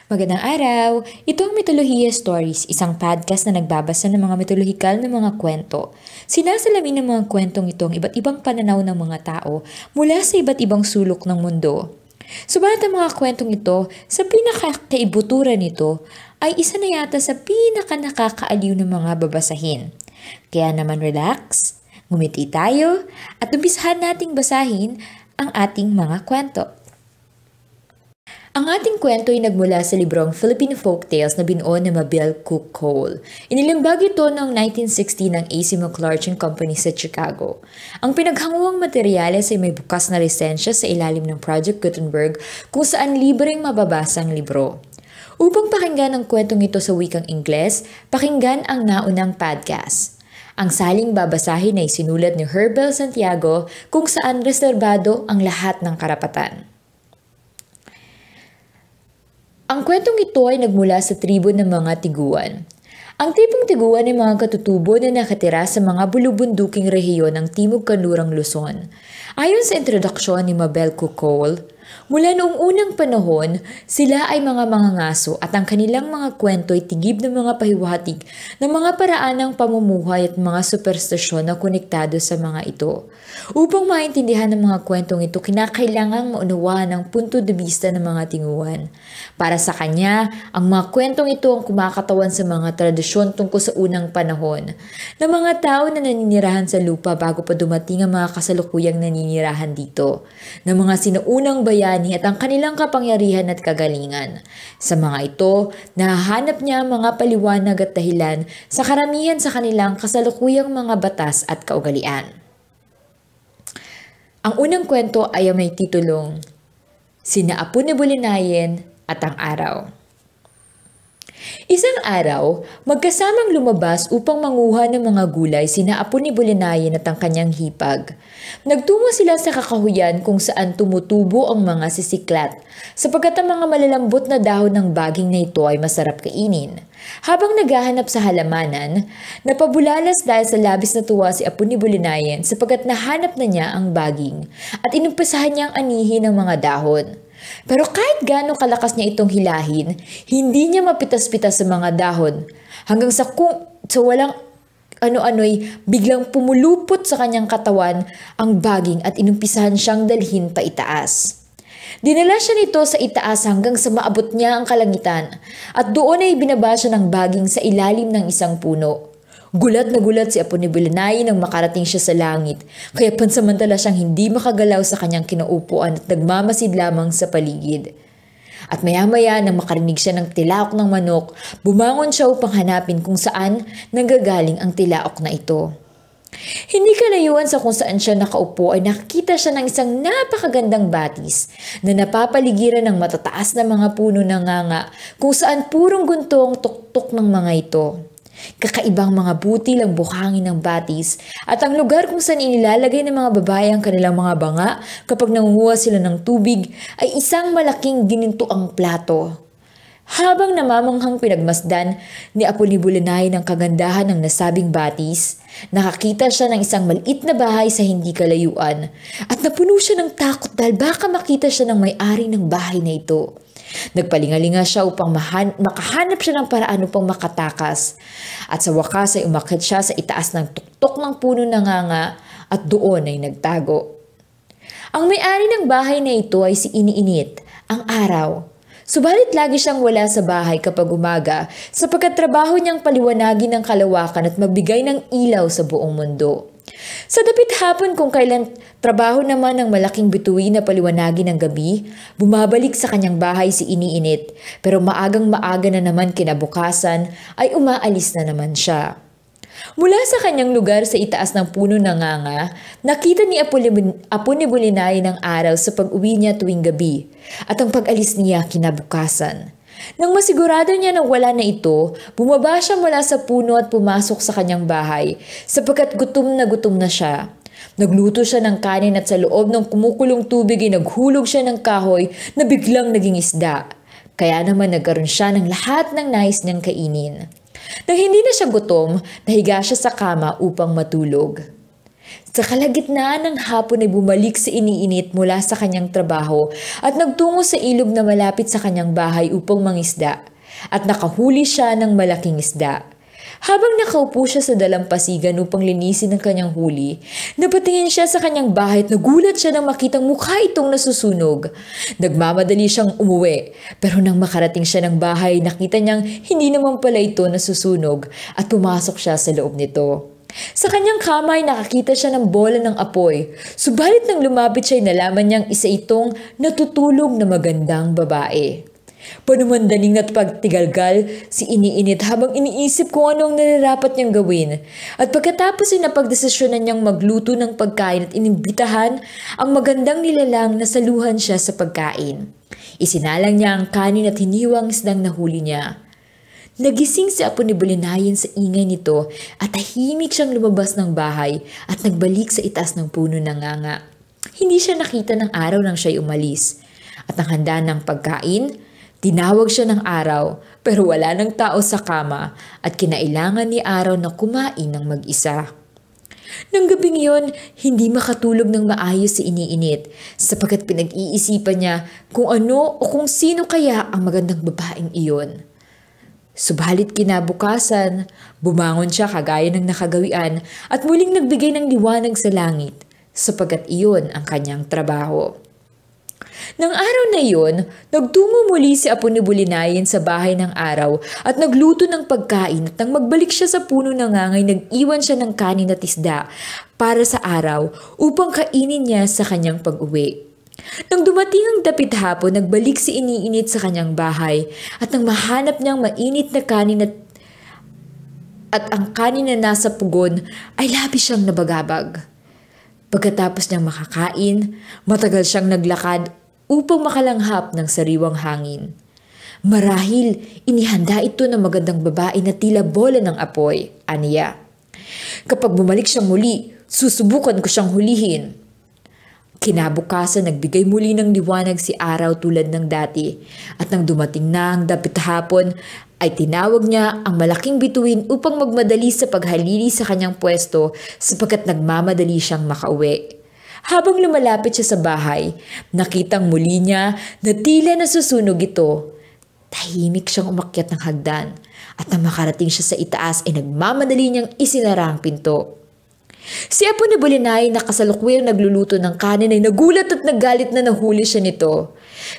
Magandang araw! Ito ang Mitolohiya Stories, isang podcast na nagbabasa ng mga mitolohikal na mga kwento. Sinasalamin ng mga kwentong ito ang iba't ibang pananaw ng mga tao mula sa iba't ibang sulok ng mundo. Subalit ang mga kwentong ito, sa pinakakaibuturan nito, ay isa na yata sa pinakanakakaaliw ng mga babasahin. Kaya naman relax, ngumiti tayo, at umpisahan nating basahin ang ating mga kwento. Ang ating kwento ay nagmula sa librong Philippine Folktales na binuo ni Mabel Cook Cole. Inilimbag ito noong 1960 ng A.C. McClarkin Company sa Chicago. Ang pinaghanguang materyales ay may bukas na lisensya sa ilalim ng Project Gutenberg kung saan libreng mababasa ang libro. Upang pakinggan ang kwentong ito sa wikang Ingles, pakinggan ang naunang podcast. Ang saling babasahin ay sinulat ni Herbel Santiago kung saan reserbado ang lahat ng karapatan. Ang kwentong ito ay nagmula sa tribo ng mga Tiguan. Ang tribong Tiguan ay mga katutubo na nakatira sa mga bulubunduking rehiyon ng Timog Kanlurang Luzon. Ayon sa introduksyon ni Mabel Cook Cole, mula noong unang panahon, sila ay mga mangangaso at ang kanilang mga kwento ay tigib ng mga pahiwatig ng mga paraan ng pamumuhay at mga superstisyon na konektado sa mga ito. Upang maintindihan ng mga kwentong ito, kinakailangang maunawaan ang punto de vista ng mga Tiguan. Para sa kanya, ang mga kwentong ito ang kumakatawan sa mga tradisyon tungkol sa unang panahon ng mga tao na naninirahan sa lupa bago pa dumating ang mga kasalukuyang naninirahan dito, ng mga sinuunang bayani at ang kanilang kapangyarihan at kagalingan. Sa mga ito, nahahanap niya ang mga paliwanag at dahilan sa karamihan sa kanilang kasalukuyang mga batas at kaugalian. Ang unang kwento ay may titulong Sina Apo ni Bulinayin at ang Araw. Isang araw, magkasamang lumabas upang manguha ng mga gulay sina Apo ni Bulinayin at ang kanyang hipag. Nagtungo sila sa kakahuyan kung saan tumutubo ang mga sisiklat, sapagkat ang mga malalambot na dahon ng baging na ito ay masarap kainin. Habang naghahanap sa halamanan, napabulalas dahil sa labis na tuwa si Apo ni Bulinayin sapagkat nahanap na niya ang baging at inumpisahan niyang anihin ang mga dahon. Pero kahit gaano kalakas niya itong hilahin, hindi niya mapitas-pitas sa mga dahon hanggang sa walang ano-ano'y biglang pumulupot sa kanyang katawan ang baging at inumpisahan siyang dalhin pa itaas. Dinala siya nito sa itaas hanggang sa maabot niya ang kalangitan at doon ay binaba siya ng baging sa ilalim ng isang puno. Gulat na gulat si Apo ni Bulinayin nang makarating siya sa langit, kaya pansamantala siyang hindi makagalaw sa kanyang kinaupuan at nagmamasid lamang sa paligid. At maya-maya nang makarinig siya ng tilaok ng manok, bumangon siya upang hanapin kung saan nanggagaling ang tilaok na ito. Hindi kalayuan sa kung saan siya nakaupo ay nakita siya ng isang napakagandang batis na napapaligiran ng matataas na mga puno ng nganga kung saan purong gunto ang tuktok ng mga ito. Kakaibang mga butil ang buhangin ng batis at ang lugar kung saan inilalagay ng mga babae ang kanilang mga banga kapag nangunguha sila ng tubig ay isang malaking ginintuang plato. Habang namamanghang pinagmasdan ni Apo ni Bulinayin ang kagandahan ng nasabing batis, nakakita siya ng isang maliit na bahay sa hindi kalayuan at napuno siya ng takot dahil baka makita siya ng may-ari ng bahay na ito. Nagpalingalinga siya upang makahanap siya ng paraan upang makatakas. At sa wakas ay umakyat siya sa itaas ng tuktok ng puno ng nganga at doon ay nagtago. Ang may-ari ng bahay na ito ay si Iniinit, ang araw. Subalit lagi siyang wala sa bahay kapag umaga sapagkat trabaho niyang paliwanagin ng kalawakan at magbigay ng ilaw sa buong mundo. Sa dapit hapon kung kailan trabaho naman ng malaking bituin na paliwanagin ng gabi, bumabalik sa kanyang bahay si Iniinit pero maagang maaga na naman kinabukasan ay umaalis na naman siya. Mula sa kanyang lugar sa itaas ng puno ng nganga, nakita ni Apo ni Bulinayin ang araw sa pag-uwi niya tuwing gabi at ang pag-alis niya kinabukasan. Nang masigurado niya na wala na ito, bumaba siya mula sa puno at pumasok sa kanyang bahay sapagkat gutom na siya. Nagluto siya ng kanin at sa loob ng kumukulong tubig ay naghulog siya ng kahoy na biglang naging isda. Kaya naman nagkaroon siya ng lahat ng nais niyang kainin. Nang hindi na siya gutom, nahiga siya sa kama upang matulog. Sa kalagitnaan ng hapon ay bumalik si iniinit mula sa kanyang trabaho at nagtungo sa ilog na malapit sa kanyang bahay upang mangisda at nakahuli siya ng malaking isda. Habang nakaupo siya sa dalampasigan upang linisin ang kanyang huli, napatingin siya sa kanyang bahay at nagulat siya nang makitang mukha itong nasusunog. Nagmamadali siyang umuwi, pero nang makarating siya ng bahay, nakita niyang hindi naman pala ito nasusunog at pumasok siya sa loob nito. Sa kanyang kama ay nakakita siya ng bola ng apoy, subalit nang lumapit siya ay nalaman niyang isa itong natutulog na magandang babae. Panumandaling at pagtigalgal si iniinit habang iniisip kung ano ang nararapat niyang gawin. At pagkatapos ay napagdesisyonan niyang magluto ng pagkain at inimbitahan ang magandang nilalang na saluhan siya sa pagkain. Isinalang niya ang kanin at hiniwang isdang nahuli niya. Nagising si Apo ni Bulinayan sa ingay nito at tahimik siyang lumabas ng bahay at nagbalik sa itaas ng puno ng nganga. Hindi siya nakita ng araw nang siya'y umalis. At ang handa ng pagkain, tinawag siya ng araw pero wala ng tao sa kama at kinailangan ni araw na kumain ng mag-isa. Nang gabing iyon, hindi makatulog ng maayos si iniinit sapagkat pinag-iisipan niya kung ano o kung sino kaya ang magandang babaeng iyon. Subalit kinabukasan, bumangon siya kagaya ng nakagawian at muling nagbigay ng liwanag sa langit sapagkat iyon ang kanyang trabaho. Nang araw na iyon, nagtungo muli si Apo ni Bulinayan sa bahay ng araw at nagluto ng pagkain at nang magbalik siya sa puno ng ngangay, nag-iwan siya ng kanin at isda para sa araw upang kainin niya sa kanyang pag-uwi. Nang dumating ang dapit hapon, nagbalik si iniinit sa kanyang bahay at nang mahanap niyang mainit na kanin at ang kanin na nasa pugon ay labis siyang nabagabag. Pagkatapos niyang makakain, matagal siyang naglakad upang makalanghap ng sariwang hangin. Marahil, inihanda ito ng magandang babae na tila bola ng apoy, aniya. Kapag bumalik siyang muli, susubukan ko siyang hulihin. Kinabukasan, nagbigay muli ng liwanag si araw tulad ng dati at nang dumating na ang dapit hapon ay tinawag niya ang malaking bituin upang magmadali sa paghalili sa kanyang pwesto sapagkat nagmamadali siyang makauwi. Habang lumalapit siya sa bahay, nakitang muli niya na tila nasusunog ito. Tahimik siyang umakyat ng hagdan at nang makarating siya sa itaas ay nagmamadali niyang isinara ang pinto. Si Apo ni Bulinayan na kasalukuyang nagluluto ng kanin ay nagulat at nagalit na nahuli siya nito.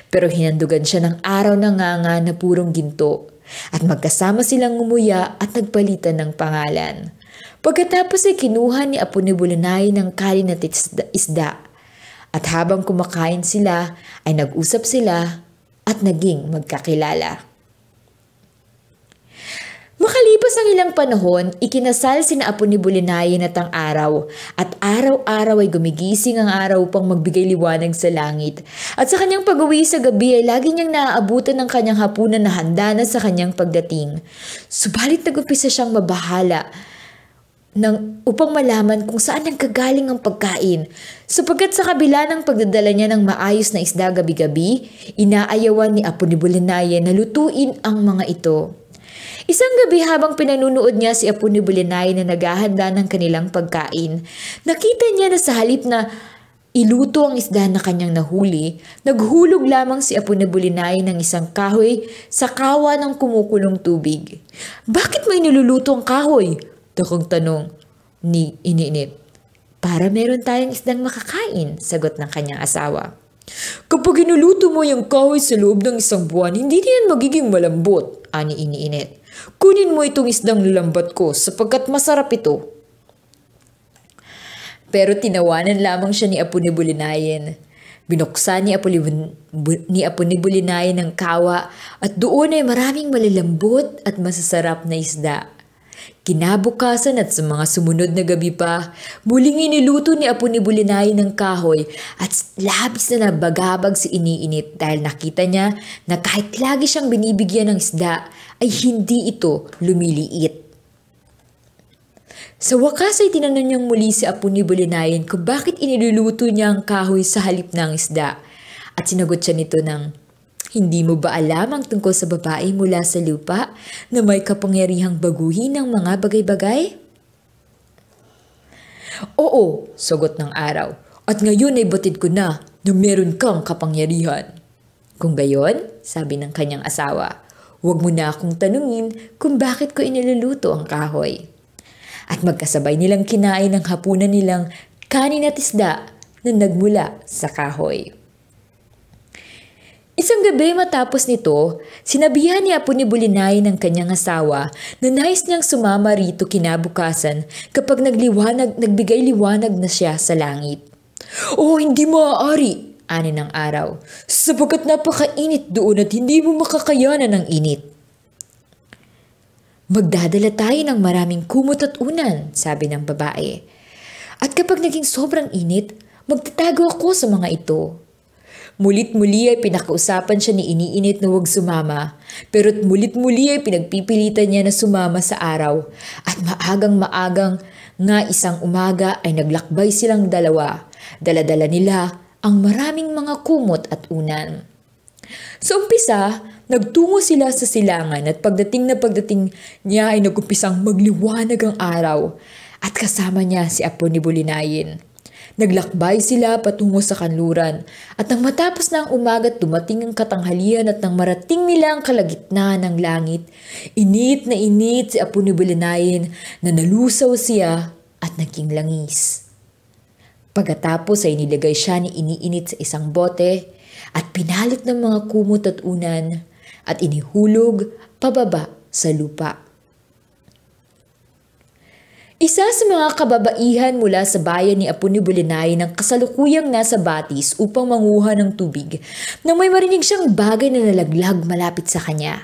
Pero hinandugan siya ng araw ng nganga na purong ginto at magkasama silang ngumuya at nagpalitan ng pangalan. Pagkatapos ay kinuha ni Apo ni Bulinayan ng kanin at isda at habang kumakain sila ay nag-usap sila at naging magkakilala. Makalipas ang ilang panahon, ikinasal sina Apo ni Bulinayan at ang araw at araw-araw ay gumigising ang araw upang magbigay liwanag sa langit. At sa kanyang pag-uwi sa gabi ay lagi niyang naaabutan ng kanyang hapunan na handa na sa kanyang pagdating. Subalit nag-umpisa siyang mabahala upang malaman kung saan nagkagaling ang pagkain. Sapagkat sa kabila ng pagdadala niya ng maayos na isda gabi-gabi, inaayawan ni Apo ni Bulinayan na lutuin ang mga ito. Isang gabi habang pinanunood niya si Apo ni Bulinayan na naghahanda ng kanilang pagkain, nakita niya na sa halip na iluto ang isda na kanyang nahuli, naghulog lamang si Apo ni Bulinayan ng isang kahoy sa kawa ng kumukulong tubig. "Bakit mo iniluluto ang kahoy?" takong tanong ni iniinit. "Para meron tayong isdang makakain," sagot ng kanyang asawa. "Kapag inuluto mo yung kahoy sa loob ng isang buwan, hindi na yan magiging malambot," ani iniinit. "Kunin mo itong isdang lambat ko sapagkat masarap ito." Pero tinawanan lamang siya ni Apo ni Bulinayan. Binuksan ni Apo ni Bulinayan ang kawa at doon ay maraming malalambot at masasarap na isda. Kinabukasan at sa mga sumunod na gabi pa, muling iniluto ni Apo ni Bulinayan ng kahoy at labis na nabagabag si iniinit dahil nakita niya na kahit lagi siyang binibigyan ng isda ay hindi ito lumiliit. Sa wakas ay tinanong niyang muli si Apo ni Bulinayan kung bakit iniluluto niya ang kahoy sa halip ng isda at sinagot siya nito ng, "Hindi mo ba alam ang tungkol sa babae mula sa lupa na may kapangyarihang baguhin ng mga bagay-bagay?" Oo, sagot ng araw. At ngayon ay batid ko na meron kang kapangyarihan. Kung gayon, sabi ng kanyang asawa, huwag mo na akong tanungin kung bakit ko iniluluto ang kahoy. At magkasabay nilang kinain ang hapunan nilang kanin at isda na nagmula sa kahoy. Isang gabi matapos nito, sinabihan ni Apo ni Bulinay ng kanyang asawa na nais niyang sumama rito kinabukasan kapag nagbigay liwanag na siya sa langit. Oh, hindi maaari, ani ng araw, sapagkat napakainit doon at hindi mo makakayanan ng init. Magdadala tayo ng maraming kumot at unan, sabi ng babae. At kapag naging sobrang init, magtatago ako sa mga ito. Mulit-muli ay pinakausapan siya ni Iniinit na huwag sumama, pero't mulit-muli ay pinagpipilitan niya na sumama sa araw. At maagang-maagang nga isang umaga ay naglakbay silang dalawa. Dala-dala nila ang maraming mga kumot at unan. Sa umpisa, nagtungo sila sa silangan at pagdating niya ay nagumpisang magliwanag ang araw at kasama niya si Apo ni Bulinayin. Naglakbay sila patungo sa kanluran at nang matapos na ang umaga at dumating ang katanghalian at nang marating nila ang kalagitnaan ng langit, init na init si Apo ni Bulinayin na nalusaw siya at naging langis. Pagkatapos ay nilagay siya ni Iniinit sa isang bote at pinalit ng mga kumot at unan at inihulog pababa sa lupa. Isa sa mga kababaihan mula sa bayan ni Apo ni Bulinay ng kasalukuyang nasa batis upang manguha ng tubig nang may marinig siyang bagay na nalaglag malapit sa kanya.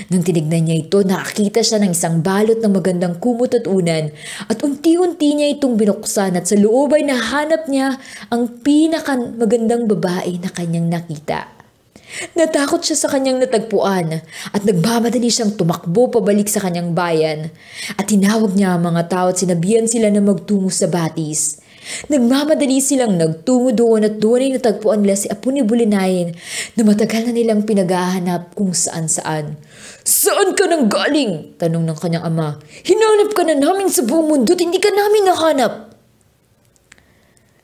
Nang tinignan niya ito, nakakita siya ng isang balot ng magandang kumot at unan at unti-unti niya itong binuksan at sa loob ay nahanap niya ang pinakamagandang babae na kanyang nakita. Natakot siya sa kanyang natagpuan at nagmamadali siyang tumakbo pabalik sa kanyang bayan at tinawag niya ang mga tao at sinabihan sila na magtungo sa batis. Nagmamadali silang nagtungo doon at doon ay natagpuan nila si Apo ni Bulinayin na matagal na nilang pinaghahanap kung saan-saan. Saan ka nang galing? Tanong ng kanyang ama. Hinanap ka na namin sa buong mundo at hindi ka namin nahanap.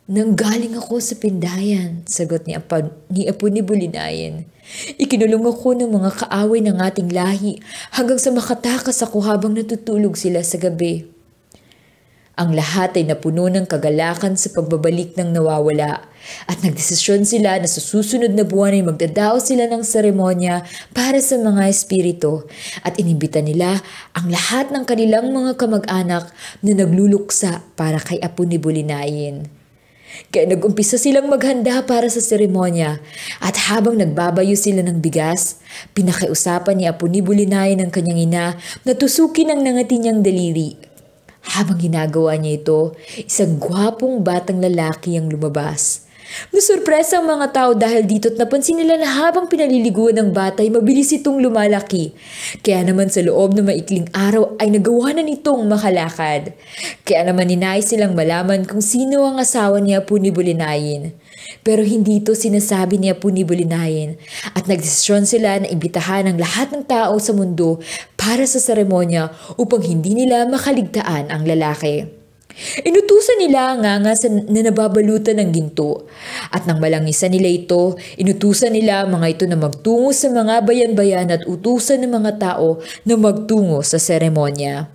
Nanggaling ako sa pindayan, sagot ni Apo ni Bulinayin. Ikinulong ako ng mga kaaway ng ating lahi hanggang sa makatakas ako habang natutulog sila sa gabi. Ang lahat ay napuno ng kagalakan sa pagbabalik ng nawawala at nagdesisyon sila na sa susunod na buwan ay magdadao sila ng seremonya para sa mga espiritu at inimbita nila ang lahat ng kanilang mga kamag-anak na nagluluksa para kay Apo ni Bulinayin. Kaya nag-umpisa silang maghanda para sa seremonya at habang nagbabayo sila ng bigas, pinakiusapan ni Apo ni Bulinayin ng kanyang ina na tusukin ang nangati niyang daliri. Habang ginagawa niya ito, isang gwapong batang lalaki ang lumabas. Nasurpresa ang mga tao dahil dito't napansin nila na habang pinaliliguan ng bata ay mabilis itong lumalaki. Kaya naman sa loob ng maikling araw ay nagawa na nitong makalakad. Kaya naman ninais silang malaman kung sino ang asawa ni Apo ni Bulinayin. Pero hindi ito sinasabi ni Apo ni Bulinayin at nagdesisyon sila na imbitahan ang lahat ng tao sa mundo para sa seremonya upang hindi nila makaligtaan ang lalaki. Inutusan nila ang nganga na nababalutan ng ginto at nang malangisan nila ito, inutusan nila ang mga ito na magtungo sa mga bayan-bayan at utusan ng mga tao na magtungo sa seremonya.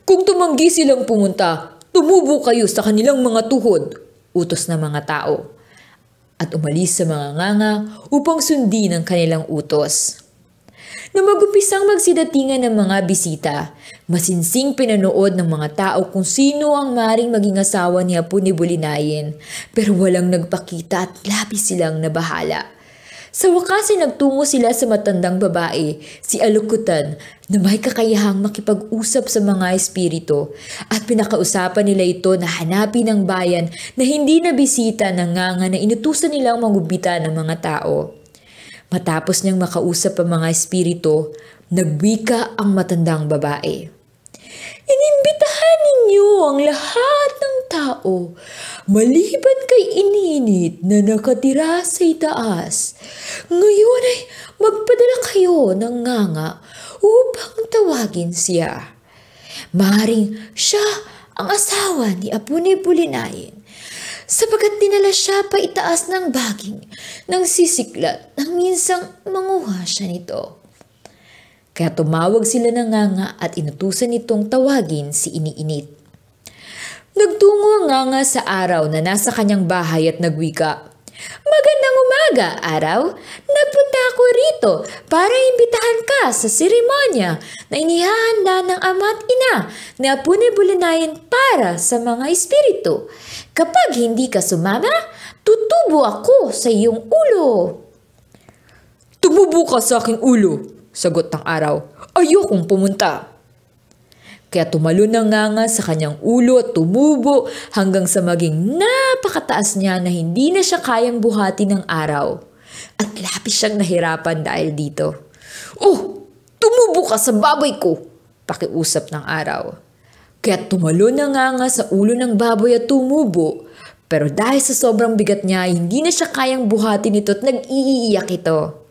Kung tumanggi silang pumunta, tumubo kayo sa kanilang mga tuhod, utos ng mga tao, at umalis sa mga nganga upang sundin ang kanilang utos. Na mag-umpisang magsidatingan ng mga bisita, masinsing pinanood ng mga tao kung sino ang maring maging asawa ni Apo ni Bulinayin, pero walang nagpakita at labis silang nabahala. Sa wakas ay nagtungo sila sa matandang babae, si Alukutan, na may kakayahang makipag-usap sa mga espiritu at pinakausapan nila ito na hanapin ang bayan na hindi nabisita ng nganga na inutusan nilang magubita ng mga tao. Matapos niyang makausap ang mga espiritu, nagwika ang matandang babae. Inimbitahan ninyo ang lahat ng tao, maliban kay Iniinit na nakatira sa itaas. Ngayon ay magpadala kayo ng nganga upang tawagin siya. Maring siya ang asawa ni Apo ni Bulinayin, sapagkat dinala siya pa itaas ng baging ng sisiklat nang minsang manguha siya nito. Kaya tumawag sila ng nganga at inutusan nitong tawagin si Iniinit. Nagtungo ang nganga sa araw na nasa kanyang bahay at nagwika, "Magandang umaga, araw. Nagpunta ako rito para imbitahan ka sa seremonya na inihahanda ng ama at ina ni Apo ni Bulinayin para sa mga espiritu. Kapag hindi ka sumama, tutubo ako sa iyong ulo." "Tumubo ka sa aking ulo," sagot ng araw. "Ayokong pumunta." Kaya tumalon ng nganga sa kanyang ulo at tumubo hanggang sa maging napakataas niya na hindi na siya kayang buhati ng araw. At labis siyang nahirapan dahil dito. "Oh, tumubo ka sa baboy ko!" pakiusap ng araw. Kaya tumalon ng nganga sa ulo ng baboy at tumubo. Pero dahil sa sobrang bigat niya, hindi na siya kayang buhati nito at nag-iiyak ito.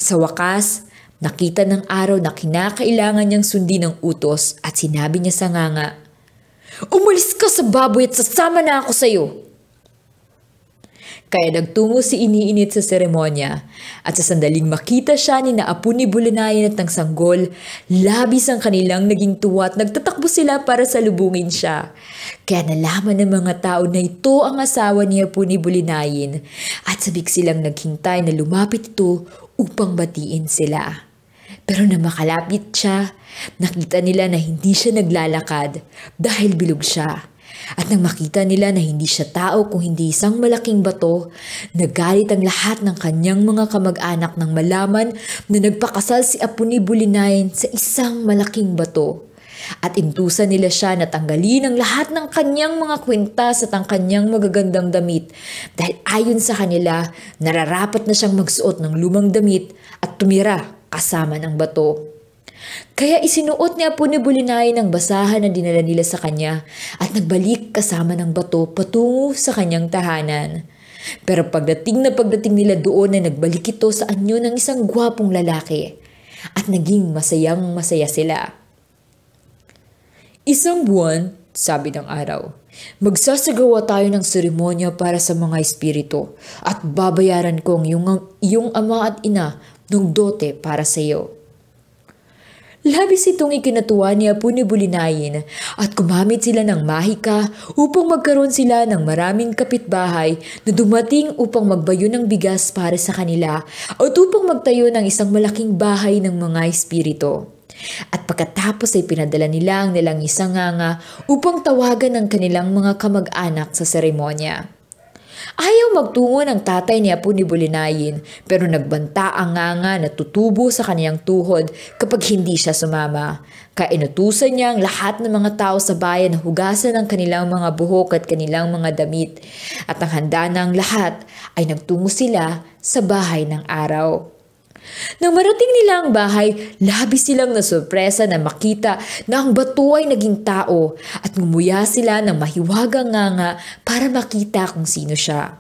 Sa wakas, nakita ng araw na kinakailangan niyang sundin ang utos at sinabi niya sa nganga, "Umalis ka sa baboy at sasama na ako sa iyo." Kaya nagtungo si Iniinit sa seremonya at sa sandaling makita siya ni na Apo ni Bulinayin at ng sanggol, labis ang kanilang naging tuwa at nagtatakbo sila para salubungin siya. Kaya nalaman ng mga tao na ito ang asawa ni Apo ni Bulinayin at sabik silang naghintay na lumapit ito upang batiin sila. Pero na makalapit siya, nakita nila na hindi siya naglalakad dahil bilog siya. At nang makita nila na hindi siya tao kung hindi isang malaking bato, nagalit ang lahat ng kanyang mga kamag-anak nang malaman na nagpakasal si Apo ni Bulinayin sa isang malaking bato. At intusan nila siya na tanggalin ang lahat ng kanyang mga kwintas at ang kanyang magagandang damit dahil ayon sa kanila, nararapat na siyang magsuot ng lumang damit at tumira kasama ng bato. Kaya isinuot ni Apo ni Bulinayin ang basahan na dinala nila sa kanya at nagbalik kasama ng bato patungo sa kanyang tahanan. Pero pagdating nila doon ay nagbalik ito sa anyo ng isang gwapong lalaki at naging masayang masaya sila. "Isang buwan," sabi ng araw, "magsasagawa tayo ng seremonya para sa mga espiritu at babayaran ko ang iyong ama at ina ng dote para sa iyo." Labis itong ikinatuwa ni Apo ni Bulinayin at gumamit sila ng mahika upang magkaroon sila ng maraming kapitbahay na dumating upang magbayo ng bigas para sa kanila at upang magtayo ng isang malaking bahay ng mga espiritu. At pagkatapos ay pinadala nila ang nilang isang nganga upang tawagan ang kanilang mga kamag-anak sa seremonya. Ayaw magtungo ng tatay ni Apo ni Bulinayin pero nagbanta ang nganga na tutubo sa kaniyang tuhod kapag hindi siya sumama. Kaya inutusan niya ang lahat ng mga tao sa bayan na hugasan ang kanilang mga buhok at kanilang mga damit. At ang handa na ang lahat ay nagtungo sila sa bahay ng araw. Nang marating nila ang bahay, labis silang nasurpresa na makita na ang bato ay naging tao at ngumuya sila ng mahiwagang nganga para makita kung sino siya.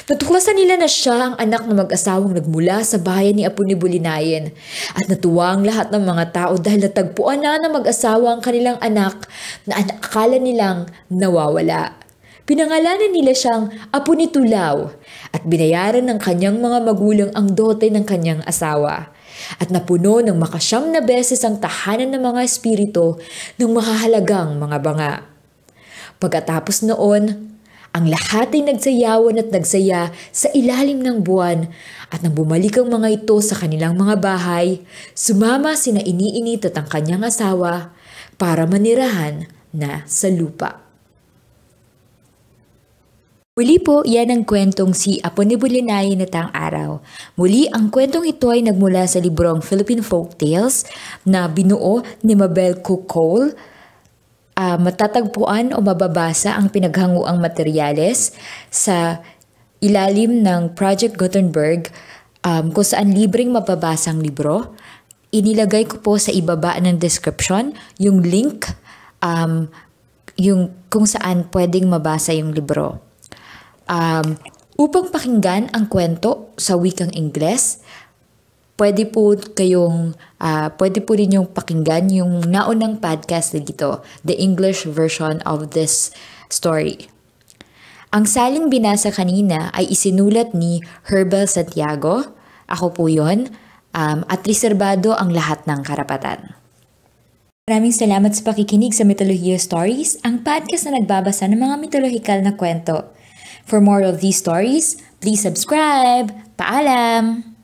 Natuklasan nila na siya ang anak na mag-asawang nagmula sa bayan ni Apo ni Bulinayin at natuwa ang lahat ng mga tao dahil natagpuan na ng mag-asawa ang kanilang anak na akala nilang nawawala. Pinangalanan nila siyang Apo ni Tulaw at binayaran ng kanyang mga magulang ang dote ng kanyang asawa. At napuno ng makasyam na beses ang tahanan ng mga espiritu ng mahahalagang mga banga. Pagkatapos noon, ang lahat ay nagsayawan at nagsaya sa ilalim ng buwan at nang bumalik ang mga ito sa kanilang mga bahay, sumama sina Iniinit at ang kanyang asawa para manirahan na sa lupa. Muli po, yan ang kwentong si Apo ni Bulinayin at ang araw. Muli, ang kwentong ito ay nagmula sa librong Philippine Folktales na binuo ni Mabel Cole. Matatagpuan o mababasa ang pinaghanguang materyales sa ilalim ng Project Gutenberg kung saan libreng mababasang libro. Inilagay ko po sa ibaba ng description yung link yung kung saan pwedeng mabasa yung libro. Upang pakinggan ang kwento sa wikang Ingles, pwede po rin yung pakinggan yung naunang podcast dito, the English version of this story. Ang saling binasa kanina ay isinulat ni Herbal Santiago. Ako po yun. At reserbado ang lahat ng karapatan. Maraming salamat sa pakikinig sa Mythologia Stories, ang podcast na nagbabasa ng mga mythological na kwento. For more of these stories, please subscribe. Paalam!